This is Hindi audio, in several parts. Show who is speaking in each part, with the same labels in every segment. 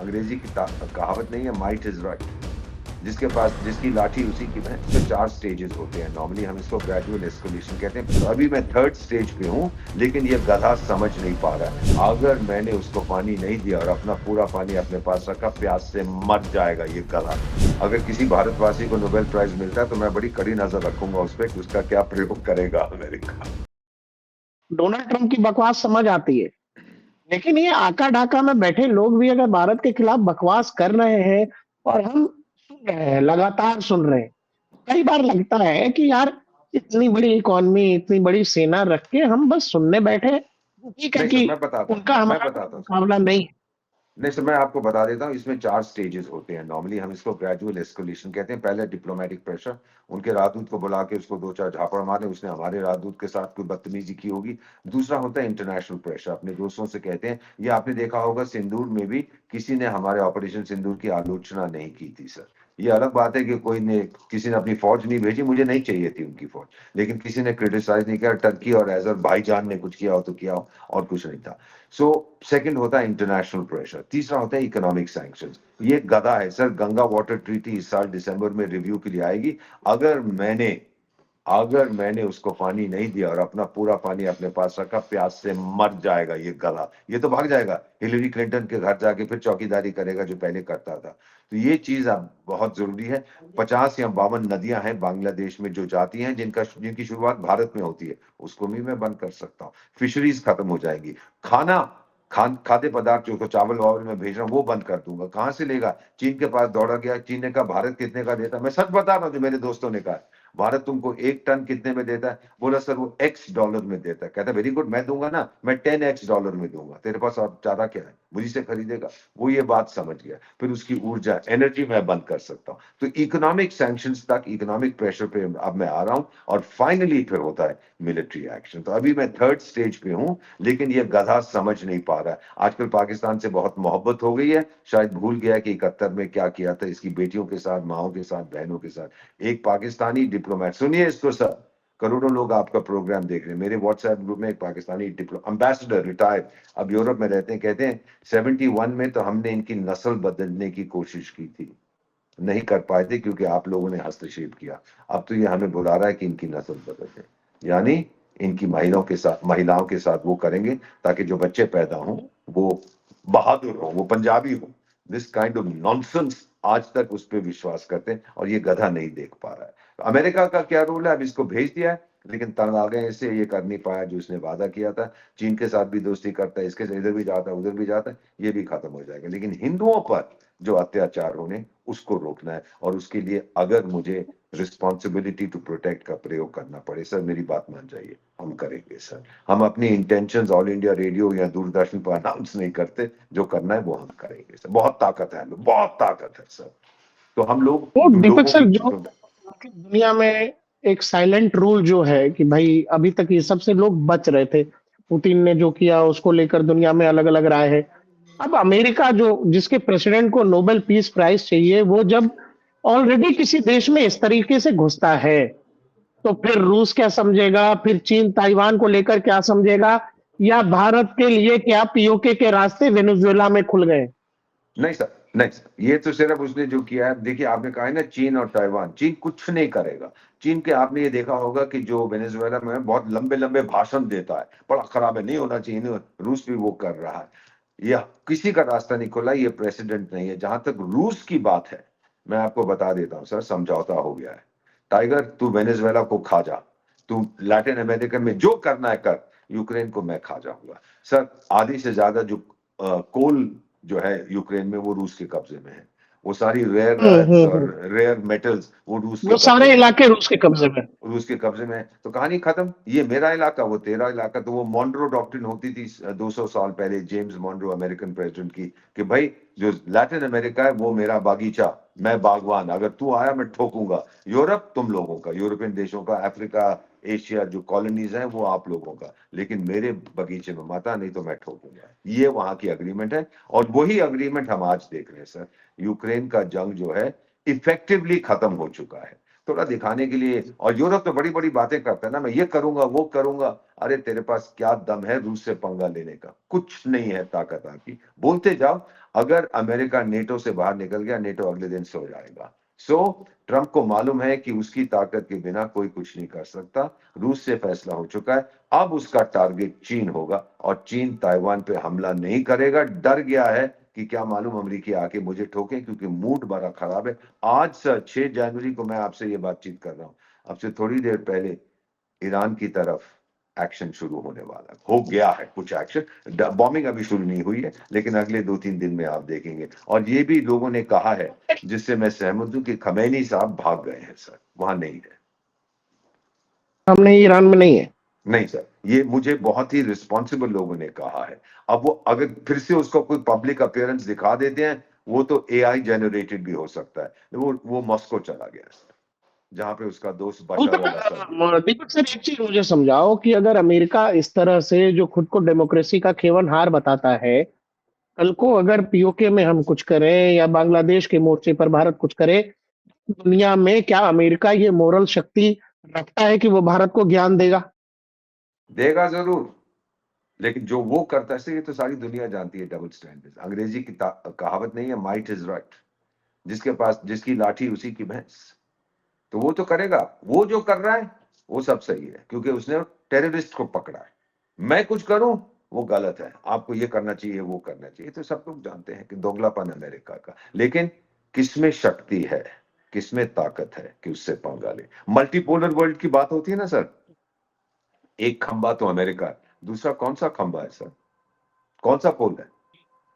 Speaker 1: अंग्रेजी की कहावत नहीं है, माइट इज राइट। जिसके पास जिसकी लाठी उसी की भैंस। तो 4 स्टेजेस होते हैं, नॉर्मली हम इसको ग्रेजुअल एस्केलेशन कहते हैं। तो अभी मैं 3rd स्टेज पे हूँ, लेकिन ये गधा समझ नहीं पा रहा है। अगर मैंने उसको पानी नहीं दिया और अपना पूरा पानी अपने पास रखा, प्यास से मर जाएगा ये गधा। अगर किसी भारतवासी को नोबेल प्राइज मिलता है तो मैं बड़ी कड़ी नजर रखूंगा उस पर कि उसका क्या प्रयोग करेगा अमेरिका।
Speaker 2: डोनाल्ड ट्रंप की बकवास समझ आती है, लेकिन ये आका ढाका में बैठे लोग भी अगर भारत के खिलाफ बकवास कर रहे हैं और हम सुन रहे हैं, लगातार सुन रहे हैं, कई बार लगता है कि यार इतनी बड़ी इकोनॉमी, इतनी बड़ी सेना रख के हम बस सुनने बैठे हैं। ठीक है
Speaker 1: नहीं सर,
Speaker 2: कि
Speaker 1: मैं बताता हूँ
Speaker 2: उनका
Speaker 1: मैं
Speaker 2: हमारा कोई
Speaker 1: बताता हूँ सर।
Speaker 2: मुकाबला नहीं है।
Speaker 1: नहीं सर, मैं आपको बता देता हूँ, इसमें 4 स्टेजेस होते हैं, नॉर्मली हम इसको ग्रेजुअल एस्केलेशन कहते हैं। पहले डिप्लोमेटिक प्रेशर, उनके राजदूत को बुला के उसको 2-4 झापड़ मारे, उसने हमारे राजदूत के साथ कोई बदतमीजी की होगी। दूसरा होता है इंटरनेशनल प्रेशर, अपने दोस्तों से कहते हैं। ये आपने देखा होगा सिंदूर में भी किसी ने हमारे ऑपरेशन सिंदूर की आलोचना नहीं की थी सर। ये अलग बात है कि किसी ने अपनी फौज नहीं भेजी, मुझे नहीं चाहिए थी उनकी फौज, लेकिन किसी ने क्रिटिसाइज नहीं किया। टर्की और अजरबैजान ने कुछ किया हो तो किया हो, और कुछ नहीं था। सो सेकंड होता है इंटरनेशनल प्रेशर। तीसरा होता है इकोनॉमिक सैंक्शंस। ये गधा है सर। गंगा वाटर ट्रीटी इस साल दिसंबर में रिव्यू के लिए आएगी। अगर मैंने अगर मैंने उसको पानी नहीं दिया और अपना पूरा पानी अपने पास रखा, प्यास से मर जाएगा ये गधा। ये तो भाग जाएगा हिलरी क्लिंटन के घर जाके, फिर चौकीदारी करेगा जो पहले करता था। तो ये चीज अब बहुत जरूरी है। 50 या 52 नदियां हैं बांग्लादेश में जो जाती हैं, जिनकी शुरुआत भारत में होती है, उसको भी मैं बंद कर सकता हूँ। फिशरीज खत्म हो जाएगी। खाना खाद्य पदार्थ जो तो चावल वावल में भेज रहा हूँ वो बंद कर दूंगा। कहां से लेगा? चीन के पास दौड़ा गया, चीन ने कहा भारत कितने का देता है। मैं सच बता रहा हूँ, जो मेरे दोस्तों ने कहा भारत तुमको 1 टन कितने में देता है। बोला सर वो $X में देता है। कहता वेरी गुड, मैं दूंगा ना, मैं $10 में दूंगा। तेरे पास और चारा क्या है, मुझी से खरीदेगा। वो ये बात समझ गया। फिर उसकी ऊर्जा एनर्जी मैं बंद कर सकता हूँ। तो इकोनॉमिक सैंक्शंस तक, इकोनॉमिक प्रेशर पे अब मैं आ रहा हूँ। और फाइनली फिर होता है मिलिट्री एक्शन। तो अभी मैं 3rd स्टेज पे हूँ, लेकिन ये गधा समझ नहीं पा रहा है। आजकल पाकिस्तान से बहुत मोहब्बत हो गई है, शायद भूल गया कि 71 में क्या किया था इसकी बेटियों के साथ, माओ के साथ, बहनों के साथ। एक पाकिस्तानी डिप्लोमेट, सुनिए इसको सर, करोड़ों लोग आपका प्रोग्राम देख रहे हैं। मेरे व्हाट्सएप ग्रुप में एक पाकिस्तानी एम्बेसडर रिटायर्ड, अब यूरोप में रहते हैं, कहते हैं 71 में तो हमने इनकी नस्ल बदलने की कोशिश की थी, नहीं कर पाए थे क्योंकि आप लोगों ने हस्तक्षेप किया। अब तो ये हमें बुला रहा है कि इनकी नस्ल बदले, यानी इनकी महिलाओं के साथ वो करेंगे ताकि जो बच्चे पैदा हों वो बहादुर हो, वो पंजाबी हो। दिस काइंड ऑफ नॉनसेंस आज तक उस पर विश्वास करते हैं, और ये गधा नहीं देख पा रहा है। तो अमेरिका का क्या रोल है? अब इसको भेज दिया है, लेकिन तंग आ गए इससे, ये कर नहीं पाया जो उसने वादा किया था। चीन के साथ भी दोस्ती करता है, इसके साथ इधर भी जाता है, उधर भी जाता है, ये भी खत्म हो जाएगा। लेकिन हिंदुओं पर जो अत्याचार होने, उसको रोकना है। और उसके लिए अगर मुझे रिस्पॉन्सिबिलिटी टू प्रोटेक्ट का प्रयोग करना पड़े, सर मेरी बात मान जाइए, हम करेंगे सर। हम अपनी इंटेंशंस ऑल इंडिया रेडियो या दूरदर्शन पर अनाउंस नहीं करते, जो करना है वो हम करेंगे सर। बहुत ताकत है हमें, बहुत ताकत है सर। तो हम लोग
Speaker 2: वो दीपक
Speaker 1: लोगों
Speaker 2: सर,
Speaker 1: की
Speaker 2: जो मतलब दुनिया में एक साइलेंट रूल जो है कि भाई अभी तक ये सबसे लोग बच रहे थे, पुतिन ने जो किया उसको लेकर दुनिया में अलग अलग राय है। अब अमेरिका, जो जिसके प्रेसिडेंट को नोबेल पीस प्राइज चाहिए, वो जब ऑलरेडी किसी देश में इस तरीके से घुसता है, तो फिर रूस क्या समझेगा, फिर चीन ताइवान को लेकर क्या समझेगा, या भारत के लिए क्या पीओके के रास्ते वेनेजुएला में खुल गए।
Speaker 1: नहीं सर, नहीं सर, ये तो सिर्फ उसने जो किया है, देखिए आपने कहा है ना चीन और ताइवान, चीन कुछ नहीं करेगा। चीन के आपने ये देखा होगा कि जो वेनेजुएला में बहुत लंबे लंबे भाषण देता है, बड़ा खराब है, नहीं होना चाहिए, रूस भी वो कर रहा है। यह किसी का रास्ता नहीं खुला, ये प्रेसिडेंट नहीं है। जहां तक रूस की बात है, मैं आपको बता देता हूं सर, समझौता हो गया है। टाइगर, तू वेनेजुएला को खा जा, तू लैटिन अमेरिका में जो करना है कर, यूक्रेन को मैं खा जाऊंगा सर। आधी से ज्यादा जो कोल जो है यूक्रेन में, वो रूस के कब्जे में है। वो सारी रेयर अर्थ और
Speaker 2: हम्म।
Speaker 1: रेयर मेटल्स वो रूस के
Speaker 2: वो
Speaker 1: कब्जे
Speaker 2: सारे
Speaker 1: में है।
Speaker 2: इलाके रूस के कब्जे में।
Speaker 1: रूस के कब्जे में है, तो कहानी खत्म। ये मेरा इलाका, वो तेरा इलाका। तो वो मॉन्ड्रो डॉक्ट्रिन होती थी 200 साल पहले, जेम्स मॉन्ड्रो अमेरिकन प्रेसिडेंट की, कि भाई जो लैटिन अमेरिका है वो मेरा बागीचा, मैं बागवान, अगर तू आया मैं ठोकूंगा। यूरोप तुम लोगों का, यूरोपियन देशों का, अफ्रीका, एशिया जो कॉलोनीज हैं वो आप लोगों का, लेकिन मेरे बगीचे में मत आ, नहीं तो मैं ठोकूंगा। ये वहां की अग्रीमेंट है, और वही अग्रीमेंट हम आज देख रहे हैं सर। यूक्रेन का जंग जो है इफेक्टिवली खत्म हो चुका है। थोड़ा दिखाने के लिए। और यूरोप तो बड़ी बड़ी बातें करता है ना, मैं ये करूंगा वो करूंगा। अरे तेरे पास क्या दम है रूस से पंगा लेने का? कुछ नहीं है ताकत आपकी, बोलते जाओ। अगर अमेरिका नेटो से बाहर निकल गया, नेटो अगले दिन सो जाएगा। सो ट्रंप को मालूम है कि उसकी ताकत के बिना कोई कुछ नहीं कर सकता। रूस से फैसला हो चुका है, अब उसका टारगेट चीन होगा, और चीन ताइवान पे हमला नहीं करेगा। डर गया है कि क्या मालूम अमेरिकी आके मुझे ठोके, क्योंकि मूड बड़ा खराब है। आज से 6 जनवरी को मैं आपसे ये बातचीत कर रहा हूं, अब से थोड़ी देर पहले ईरान की तरफ एक्शन शुरू होने वाला हो गया है। कुछ एक्शन, बॉम्बिंग अभी शुरू नहीं हुई है, लेकिन अगले 2-3 दिन में आप देखेंगे। और ये भी लोगों ने कहा है, जिससे मैं सहमत हूं, कि खमैनी साहब भाग गए हैं सर, वहां नहीं है।
Speaker 2: हमने ईरान में नहीं है।
Speaker 1: नहीं सर, ये मुझे बहुत ही रिस्पॉन्सिबल लोगों ने कहा है। अब वो अगर फिर से उसको कोई पब्लिक अपीयरेंस दिखा देते हैं, वो तो एआई जनरेटेड भी हो सकता है। वो मॉस्को चला गया सर, जहां पे उसका दोस्त बशर अल असद।
Speaker 2: दीपक सर, एक चीज मुझे समझाओ कि अगर अमेरिका इस तरह से जो खुद को डेमोक्रेसी का खेवनहार बताता है, कल को अगर पीओके में हम कुछ करें या बांग्लादेश के मोर्चे पर भारत कुछ करे, दुनिया में क्या अमेरिका ये मोरल शक्ति रखता है कि वो भारत को ज्ञान देगा?
Speaker 1: देगा जरूर, लेकिन जो वो करता है, ये तो सारी दुनिया जानती है डबल स्टैंडर्ड। अंग्रेजी की कहावत नहीं है, माइट इज राइट, जिसके पास जिसकी लाठी उसी की भैंस। तो वो तो करेगा, वो जो कर रहा है वो सब सही है, क्योंकि उसने टेररिस्ट को पकड़ा है। मैं कुछ करूं वो गलत है, आपको ये करना चाहिए वो करना चाहिए। तो सब लोग जानते हैं कि दोगलापन अमेरिका का। लेकिन किसमें शक्ति है, किसमें ताकत है कि उससे पंगा ले? मल्टीपोलर वर्ल्ड की बात होती है ना सर, एक खंबा तो अमेरिका है, दूसरा कौन सा खंबा है सर? कौन सा पोल है?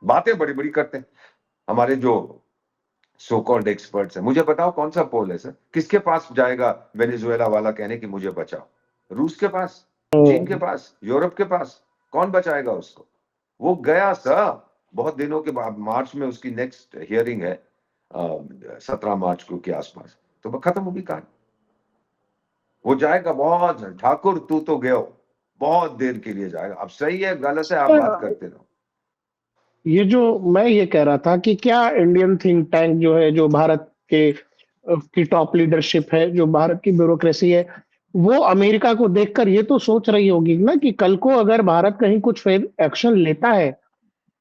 Speaker 1: बातें बड़ी बड़ी करते हैं हमारे जो सो कॉल्ड एक्सपर्ट्स हैं। मुझे बताओ कौन सा पोल है सर? किसके पास जाएगा वेनेजुएला वाला कहने कि मुझे बचाओ? रूस के पास, चीन के पास, यूरोप के पास? कौन बचाएगा उसको? वो गया सर, बहुत दिनों के बाद। मार्च में उसकी नेक्स्ट हियरिंग है, 17 मार्च को के आसपास, तो वो खत्म होगी कहानी। वो जाएगा, बहुत ठाकुर तू तो गयो, बहुत देर के लिए जाएगा। अब सही है गलत है आप बात करते रहो।
Speaker 2: ये जो मैं ये कह रहा था कि क्या इंडियन थिंक टैंक जो है, जो भारत के की टॉप लीडरशिप है, जो भारत की ब्यूरोक्रेसी है, वो अमेरिका को देखकर ये तो सोच रही होगी ना कि कल को अगर भारत कहीं कुछ फिर एक्शन लेता है,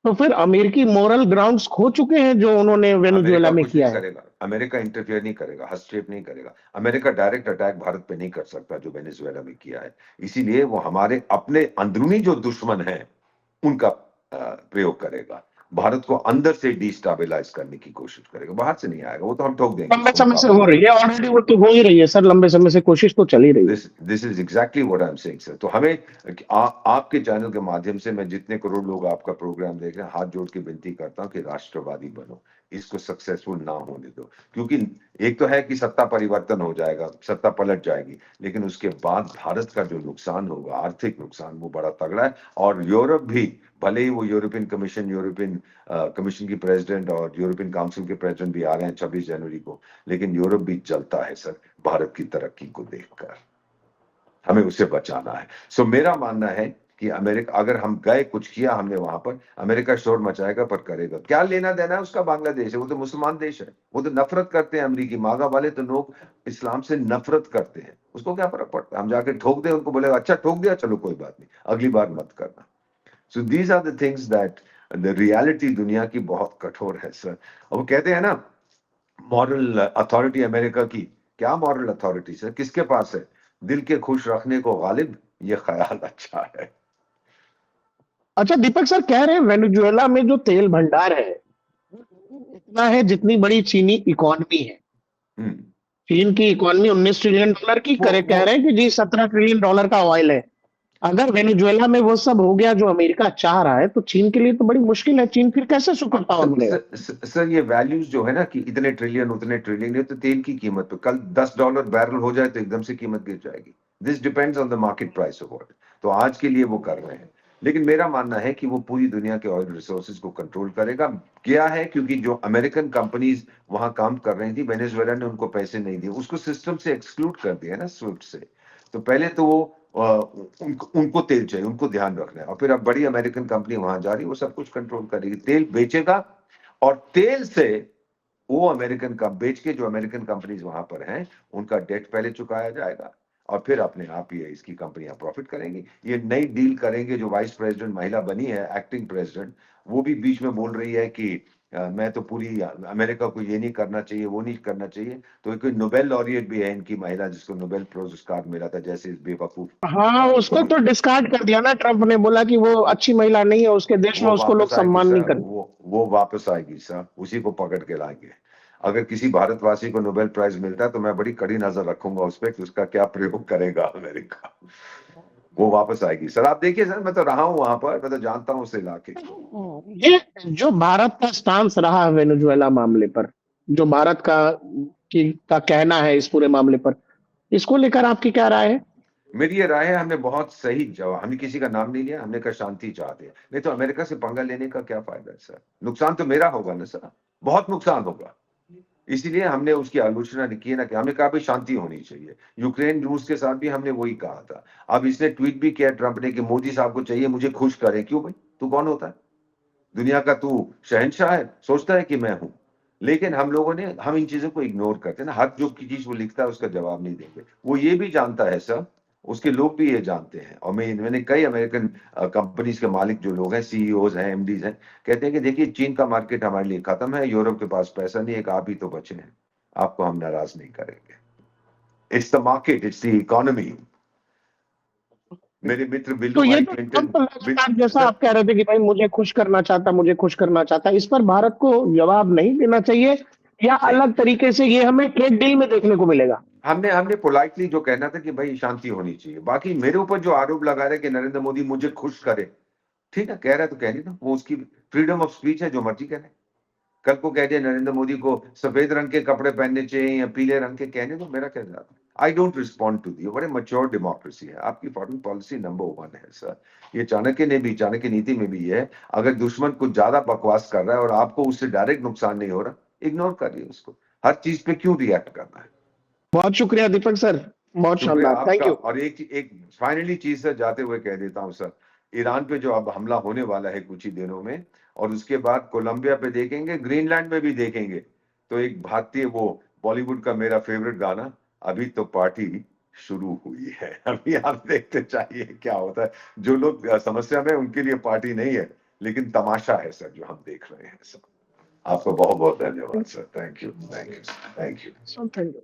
Speaker 2: तो फिर अमेरिकी मोरल ग्राउंड्स खो चुके हैं जो उन्होंने वेनेजुएला
Speaker 1: अमेरिका
Speaker 2: में
Speaker 1: कुछ नहीं
Speaker 2: किया है।
Speaker 1: करेगा, अमेरिका इंटरफियर नहीं करेगा, हस्तक्षेप नहीं करेगा। अमेरिका डायरेक्ट अटैक भारत पे नहीं कर सकता जो वेनेजुएला में किया है। इसीलिए वो हमारे अपने अंदरूनी जो दुश्मन है उनका प्रयोग करेगा। भारत को अंदर से डिस्टेबलाइज करने की कोशिश करेगा, बाहर से नहीं आएगा। वो तो हम ठोक देंगे
Speaker 2: लंबे
Speaker 1: उसको
Speaker 2: समय से
Speaker 1: मुकाबले
Speaker 2: हो
Speaker 1: में।
Speaker 2: रही है, ऑलरेडी वो तो हो ही रही है सर, लंबे समय से कोशिश तो चल ही रही है।
Speaker 1: This is exactly what I am saying sir. तो हमें आपके चैनल के माध्यम से, मैं जितने करोड़ लोग आपका प्रोग्राम देख रहे हैं, हाथ जोड़ के विनती करता हूं कि राष्ट्रवादी बनो, इसको सक्सेसफुल ना होने दो। क्योंकि एक तो है कि सत्ता परिवर्तन हो जाएगा, सत्ता पलट जाएगी, लेकिन उसके बाद भारत का जो नुकसान होगा, आर्थिक नुकसान, वो बड़ा तगड़ा है। और यूरोप भी, भले ही वो यूरोपियन कमीशन की प्रेसिडेंट और यूरोपियन काउंसिल के प्रेसिडेंट भी आ रहे हैं 26 जनवरी को, लेकिन यूरोप भी जलता है सर भारत की तरक्की को देखकर। हमें उसे बचाना है। सो मेरा मानना है कि अमेरिका, अगर हम गए, कुछ किया हमने वहां पर, अमेरिका शोर मचाएगा पर करेगा क्या? लेना देना है उसका बांग्लादेश है, वो तो मुसलमान देश है। वो तो नफरत करते हैं अमरीकी मागा वाले, तो लोग इस्लाम से नफरत करते हैं। उसको क्या फर्क पड़ता है? हम जाके ठोक दे उनको, बोलेगा अच्छा ठोक दिया, चलो कोई बात नहीं, अगली बार मत करना। So these are the things that the reality दुनिया की बहुत कठोर है सर। और वो कहते हैं ना, मॉरल अथॉरिटी अमेरिका की, क्या मॉरल अथॉरिटी सर किसके पास है? दिल के खुश रखने को गालिब, ये ख्याल अच्छा है।
Speaker 2: अच्छा दीपक सर, कह रहे हैं वेनेजुएला में जो तेल भंडार है इतना है जितनी बड़ी चीनी इकोनॉमी है।
Speaker 1: हम्म।
Speaker 2: चीन की इकोनॉमी 19 ट्रिलियन डॉलर की
Speaker 1: वो
Speaker 2: करे,
Speaker 1: वो
Speaker 2: कह रहे हैं कि जी 17 ट्रिलियन डॉलर का ऑयल है। अगर वेनेजुएला में वो सब हो गया जो अमेरिका चाह रहा है, तो चीन के लिए तो बड़ी मुश्किल है। चीन फिर कैसे सुपर पावर बनेगा?
Speaker 1: सर ये वैल्यूज जो है ना, कि इतने ट्रिलियन उतने ट्रिलियन, ये तो तेल की कीमत पे, कल $10 बैरल हो जाए तो एकदम से कीमत गिर जाएगी। This depends on the market price of oil. तो आज के लिए वो कर रहे हैं, लेकिन मेरा मानना है कि वो पूरी दुनिया के ऑयल रिसोर्सेज को कंट्रोल करेगा। क्या है, क्योंकि जो अमेरिकन कंपनीज वहां काम कर रही थी, वेनेजुएला ने उनको पैसे नहीं दिए, उसको सिस्टम से एक्सक्लूड कर दिया ना, स्विफ्ट से। तो पहले तो वो उनको तेल चाहिए, उनको ध्यान रखना है। और फिर अब बड़ी अमेरिकन कंपनी वहां जा रही है, वो सब कुछ कंट्रोल करेगी, तेल बेचेगा। और तेल से वो अमेरिकन कम बेच के जो अमेरिकन कंपनीज वहां पर हैं उनका डेट पहले चुकाया जाएगा और फिर अपने आप ही इसकी कंपनियां प्रॉफिट करेंगी। ये नई डील करेंगे। जो वाइस प्रेसिडेंट महिला बनी है, एक्टिंग प्रेसिडेंट, वो भी बीच में बोल रही है कि मैं तो पूरी अमेरिका को ये नहीं करना चाहिए, वो नहीं करना चाहिए। तो कोई नोबेल लॉरिएट भी है इनकी महिला, जिसको नोबेल पुरस्कार मिला था, जैसे इस बेवकूफ
Speaker 2: हाँ, उसको तो डिस्कार्ड कर दिया ना ट्रम्प ने, बोला कि वो अच्छी महिला नहीं है, उसके देश में
Speaker 1: वो
Speaker 2: उसको लोग
Speaker 1: वापस आएगी
Speaker 2: सम्मान नहीं
Speaker 1: सर,
Speaker 2: करते।
Speaker 1: वो वापस आएगी सर, उसी को पकड़ के लाएंगे। अगर किसी भारतवासी को नोबेल प्राइज मिलता है तो मैं बड़ी कड़ी नजर रखूंगा उस पर कि उसका क्या प्रयोग करेगा अमेरिका। वो वापस आएगी सर, आप देखिए सर, मैं तो रहा हूं वहां पर, मैं तो जानता हूं उस इलाके को।
Speaker 2: ये जो भारत का स्टांस रहा है वेनेजुएला मामले पर, जो भारत का कहना है इस पूरे मामले पर, इसको लेकर आपकी क्या राय है?
Speaker 1: मेरी ये राय है, हमने बहुत सही जवाब, हमने किसी का नाम नहीं लिया, हमने कहा शांति चाहते हैं, नहीं तो अमेरिका से पंगा लेने का क्या फायदा है सर? नुकसान तो मेरा होगा ना सर, बहुत नुकसान होगा। इसीलिए हमने उसकी आलोचना की है ना, कि हमने कहा भाई शांति होनी चाहिए। यूक्रेन रूस के साथ भी हमने वही कहा था। अब इसने ट्वीट भी किया ट्रंप ने कि मोदी साहब को चाहिए मुझे खुश करें। क्यों भाई, तू कौन होता है? दुनिया का तू शहंशाह है, सोचता है कि मैं हूं। लेकिन हम इन चीजों को इग्नोर करते हैं ना, हर जो की चीज वो लिखता है उसका जवाब नहीं देंगे। वो ये भी जानता है सर, उसके लोग भी ये जानते हैं, और मैंने कई अमेरिकन कंपनीज के मालिक जो लोग हैं, सीईओज हैं, एमडीज हैं, कहते हैं कि देखिए चीन का मार्केट हमारे लिए खत्म है, यूरोप के पास पैसा नहीं है, एक आप ही तो बचे हैं, आपको हम नाराज नहीं करेंगे। It's the market, it's the economy. मेरे मित्र बिल्लू
Speaker 2: तो ये
Speaker 1: भाई
Speaker 2: तो
Speaker 1: क्लिंटन,
Speaker 2: ट्रम्प लगातार, जैसा
Speaker 1: सर,
Speaker 2: आप कह रहे थे कि भाई मुझे खुश करना चाहता, मुझे खुश करना चाहता, इस पर भारत को जवाब नहीं देना चाहिए, या
Speaker 1: नहीं,
Speaker 2: अलग तरीके से ये हमें ट्रेड डील में देखने को मिलेगा?
Speaker 1: हमने हमने पोलाइटली जो कहना था कि भाई शांति होनी चाहिए। बाकी मेरे ऊपर जो आरोप लगा रहे कि नरेंद्र मोदी मुझे खुश करे, ठीक है, कह रहा है तो कहने दो, वो उसकी फ्रीडम ऑफ स्पीच है, जो मर्जी करे। कल को कह दिया नरेंद्र मोदी को सफेद रंग के कपड़े पहनने चाहिए या पीले रंग के, कहने दो, मेरा क्या जाता है। I don't respond to the, बड़े मच्योर डेमोक्रेसी है। आपकी फॉरेन पॉलिसी नंबर 1 है सर। ये चाणक्य नीति में भी है, अगर दुश्मन कुछ ज्यादा बकवास कर रहा है और आपको उससे डायरेक्ट नुकसान नहीं हो रहा, इग्नोर करिए उसको। हर चीज पे क्यों रिएक्ट करना है?
Speaker 2: बहुत शुक्रिया दीपक सर, बहुत
Speaker 1: शुक्रिया
Speaker 2: शानदार, थैंक
Speaker 1: आपका।
Speaker 2: यू।
Speaker 1: और एक फाइनली चीज से जाते हुए कह देता हूं सर, ईरान पे जो अब हमला होने वाला है कुछ ही दिनों में, और उसके बाद कोलंबिया पे देखेंगे, ग्रीनलैंड में भी देखेंगे, तो एक भारतीय, वो बॉलीवुड का मेरा फेवरेट गाना, अभी तो पार्टी शुरू हुई है। अभी आप देखते चाहिए क्या होता है। जो लोग समस्या में, उनके लिए पार्टी नहीं है, लेकिन तमाशा है सर जो हम देख रहे हैं सर। आपको बहुत बहुत धन्यवाद sir, thank you, thank you, thank you.
Speaker 2: Thank you.